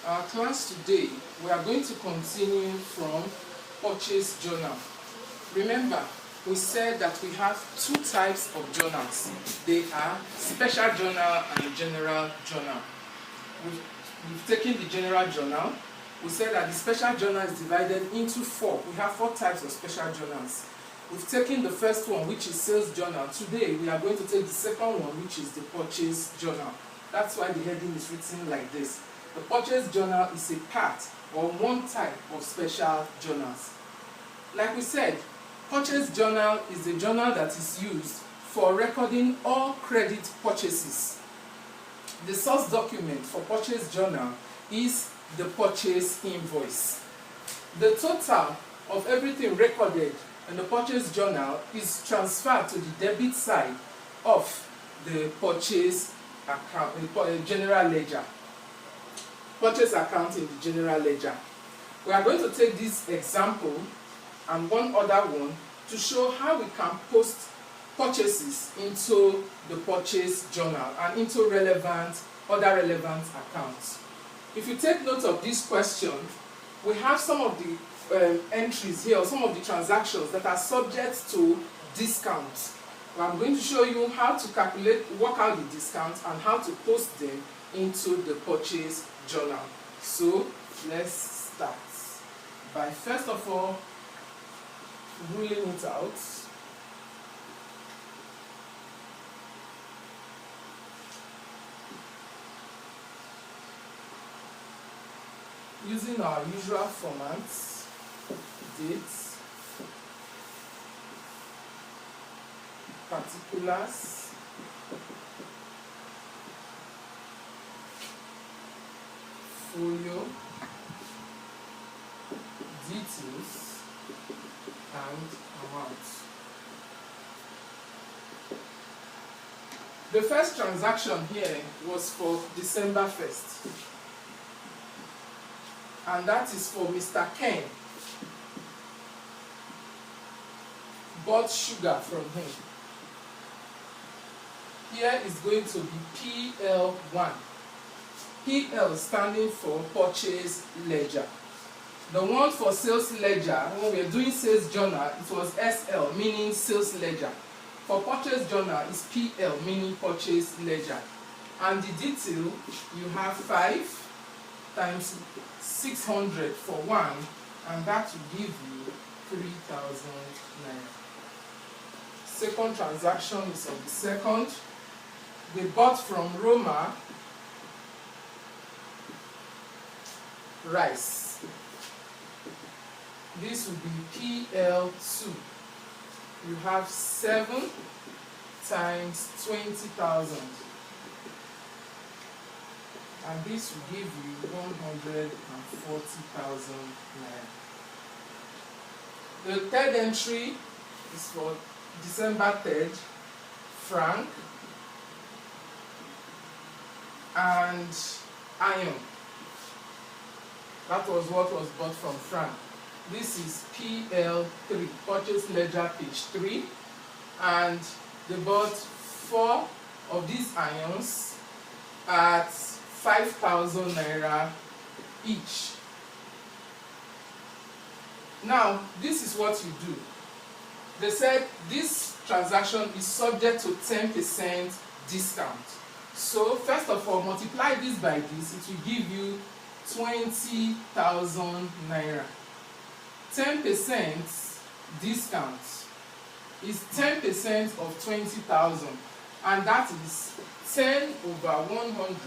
Our class today, we are going to continue from purchase journal. Remember, we said that we have two types of journals. They are special journal and general journal. We've taken the general journal. We said that the special journal is divided into four. We have four types of special journals. We've taken the first one, which is sales journal. Today, we are going to take the second one, which is the purchase journal. That's why the heading is written like this. The purchase journal is a part or one type of special journals. Like we said, purchase journal is a journal that is used for recording all credit purchases. The source document for purchase journal is the purchase invoice. The total of everything recorded in the purchase journal is transferred to the debit side of the purchase account, the general ledger. Purchase account in the general ledger. We are going to take this example and one other one to show how we can post purchases into the purchase journal and into other relevant accounts. If you take note of this question, we have some of the entries here, some of the transactions that are subject to discount. I'm going to show you how to work out the discount and how to post them into the purchase journal. So let's start by first of all ruling it out. Using our usual formats, dates, particulars, folio, details, and amount. The first transaction here was for December 1st. And that is for Mr. Ken. Bought sugar from him. Here is going to be PL1. PL standing for purchase ledger. The one for sales ledger, when we are doing sales journal, it was SL, meaning sales ledger. For purchase journal, it's PL, meaning purchase ledger. And the detail, you have 5 times 600 for one, and that will give you 3,000 naira. Second transaction is on the second. They bought from Roma rice. This will be PL2. You have 7 times 20,000. And this will give you 140,000 naira. The third entry is for December 3rd, franc and iron. That was what was bought from franc. This is PL3, purchase ledger page 3, and they bought 4 of these irons at 5,000 naira each. Now, this is what you do. They said this transaction is subject to 10% discount. So, first of all, multiply this by this, it will give you 20,000 naira. 10% discount is 10% of 20,000, and that is 10 over 100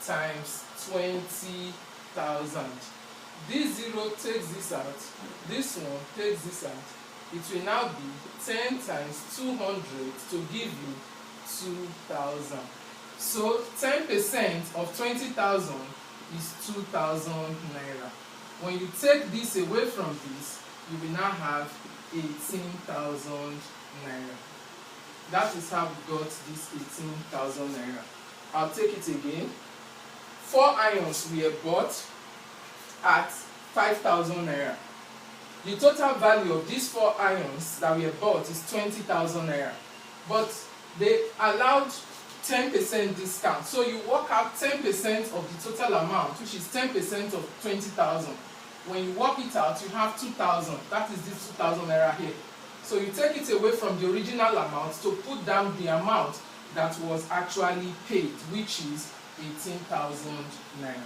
times 20,000. This 0 takes this out, this one takes this out. It will now be 10 times 200 to give you 2,000. So 10% of 20,000 is 2,000 naira. When you take this away from this, you will now have 18,000 naira. That is how we got this 18,000 naira. I'll take it again. 4 irons were bought at 5,000 naira. The total value of these 4 irons that were bought is 20,000 naira. But they allowed 10% discount. So you work out 10% of the total amount, which is 10% of 20,000. When you work it out, you have 2,000. That is this 2,000 naira here. So you take it away from the original amount to put down the amount that was actually paid, which is 18,000 naira.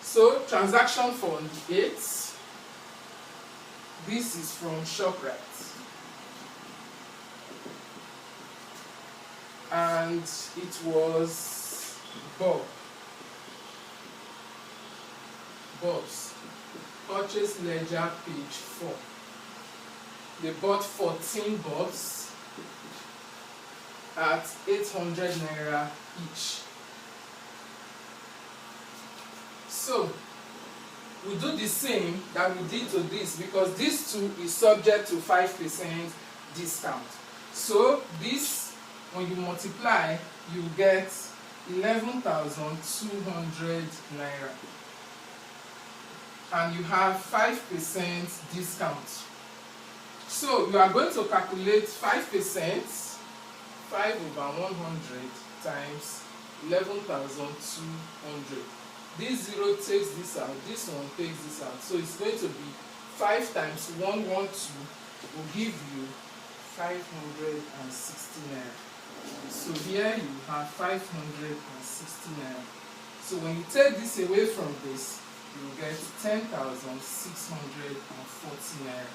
So transaction for on the 8th. This is from ShopRite. And it was Bob's purchase ledger page 4. They bought 14 Bobs at 800 naira each. So we do the same that we did to this, because this too is subject to 5% discount. So this, when you multiply, you get 11,200 naira. And you have 5% discount. So you are going to calculate 5%, 5 over 100 times 11,200. This 0 takes this out, this one takes this out. So it's going to be 5 times 112 will give you 560 naira. So here you have 560 naira. So when you take this away from this, you get 10,640 naira.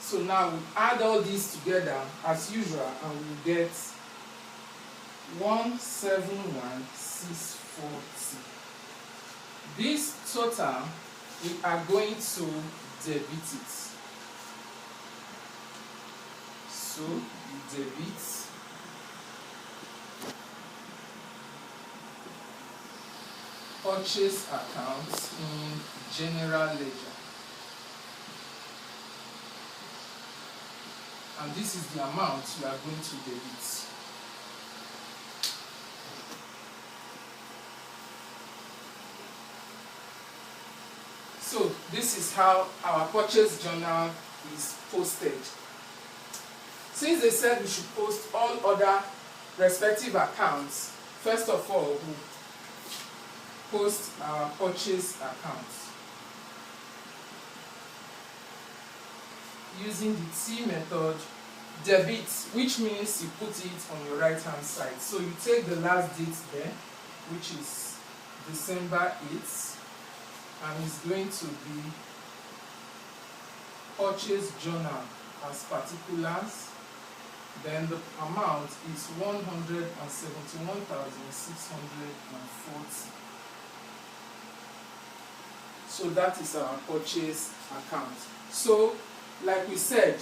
So now we add all these together as usual, and we get 171,640. This total, we are going to debit it. So you debit purchase account in general ledger. And this is the amount you are going to debit. So this is how our purchase journal is posted. Since they said we should post all other respective accounts, first of all, we post our purchase account using the T method. Debit, which means you put it on your right hand side. So you take the last date there, which is December 8th, and it's going to be purchase journal as particulars. Then the amount is 171,640. So that is our purchase account. So, like we said,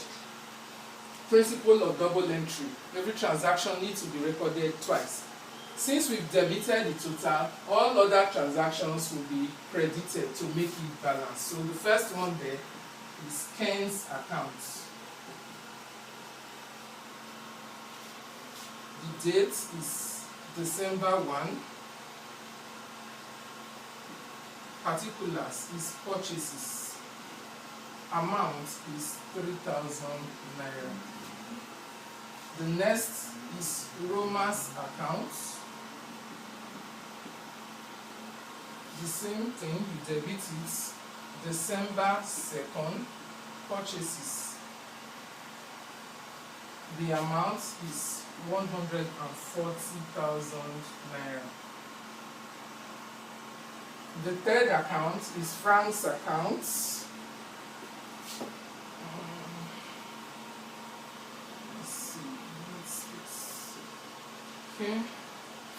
principle of double entry. Every transaction needs to be recorded twice. Since we've debited the total, all other transactions will be credited to make it balance. So the first one there is Ken's account. The date is December 1. Particulars is purchases. Amount is 3,000 naira. The next is Roma's account. The same thing, you debit it. December 2nd, purchases. The amount is 140,000 naira. The third account is Frank's account. Let's see. Okay,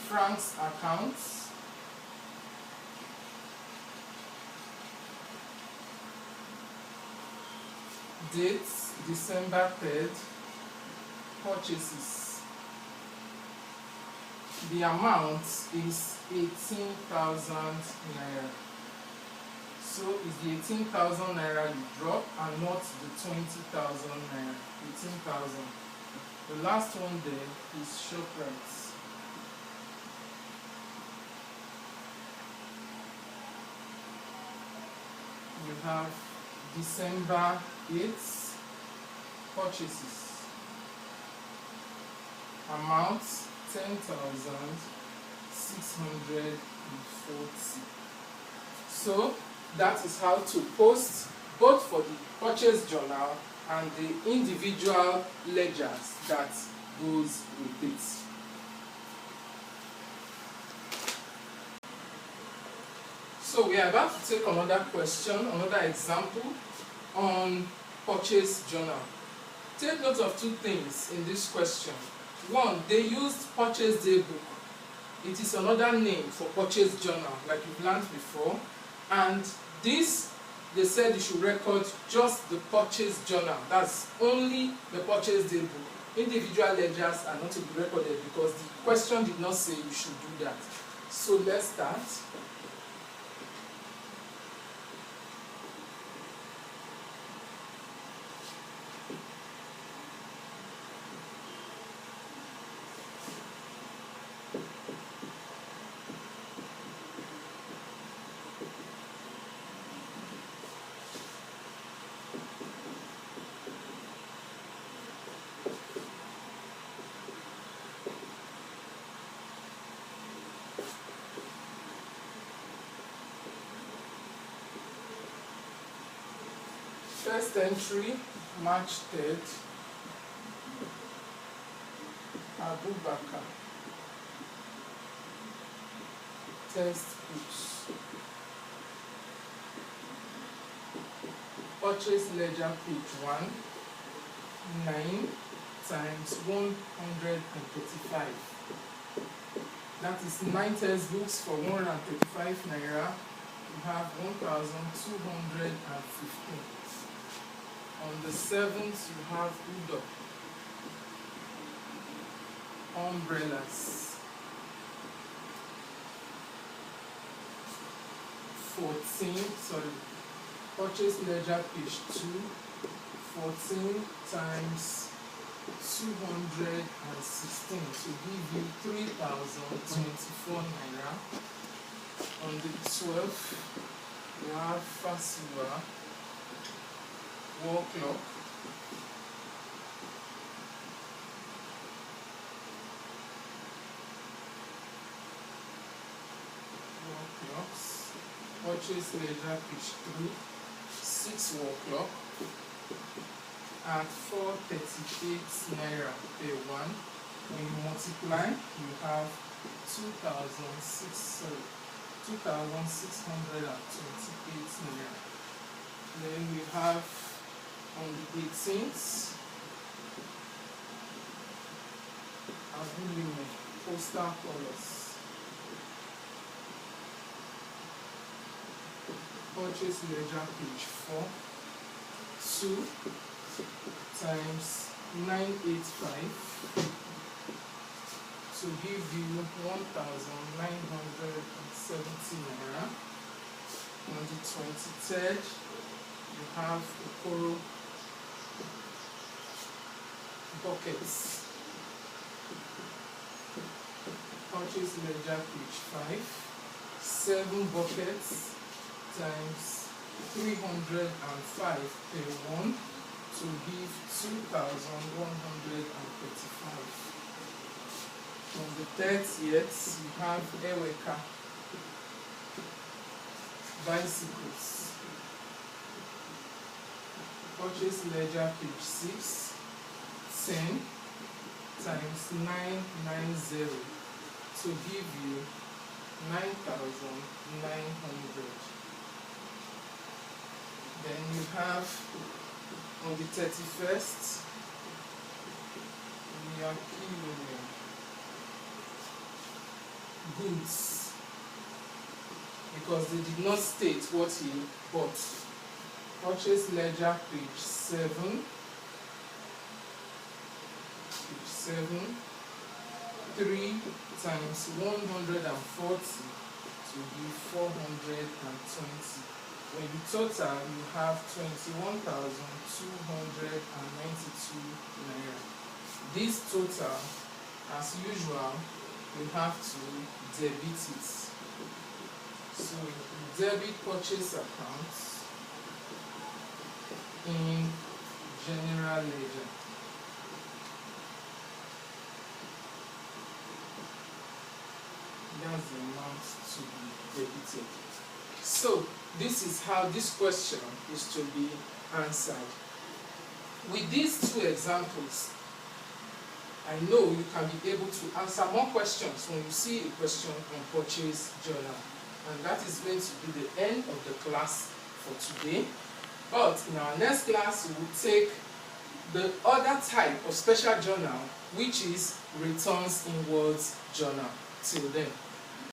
Frank's account. Date December 3rd, purchases. The amount is 18,000 naira. So it's the 18,000 naira you drop and not the 20,000 naira. 18,000. The last one there is ShopRite. You have December 8th, purchases. amount 10,640. So that is how to post both for the purchase journal and the individual ledgers that goes with it. So we are about to take another question, another example on purchase journal. Take note of two things in this question. One, they used purchase day book. It is another name for purchase journal, like you've learned before. And this, they said you should record just the purchase journal. That's only the purchase day book. Individual ledgers are not to be recorded because the question did not say you should do that. So let's start. First entry, March 3rd, Abubakar, test books, purchase ledger page 1, 9 times 135. That is 9 textbooks for 135 naira. You have 1,215. On the 7th, you have Udo, umbrellas, 14, purchase ledger page 2, 14 times 216 to give you 3,024 naira. On the 12th, you have Fasiwa, wall clock, purchase ledger page 3, 6 wall clock at 438 naira per one. When you multiply, you have 2,628 naira. Then we have on the 18th, Abulime, postal colors, purchase ledger page 4, 2 times 985 to give you 1,970 naira. On the 23rd, you have Okoro buckets, purchase ledger page 5, 7 buckets times 305 per one to give 2,135. On the 30th, you have Eweka bicycles, purchase ledger page 6, 10 times 990 to give you 9,900. Then you have on the 31st, Yakilome goods, because they did not state what he bought. Purchase ledger page 7, 3 times 140 to give 420. When you total, you have 21,292 naira. This total, as usual, we have to debit it. So debit purchase account in general ledger. that's the amount to be debited. So this is how this question is to be answered. With these two examples, I know you can be able to answer more questions when you see a question on purchase journal. And that is going to be the end of the class for today. But in our next class, we will take the other type of special journal, which is returns inwards journal. Till then.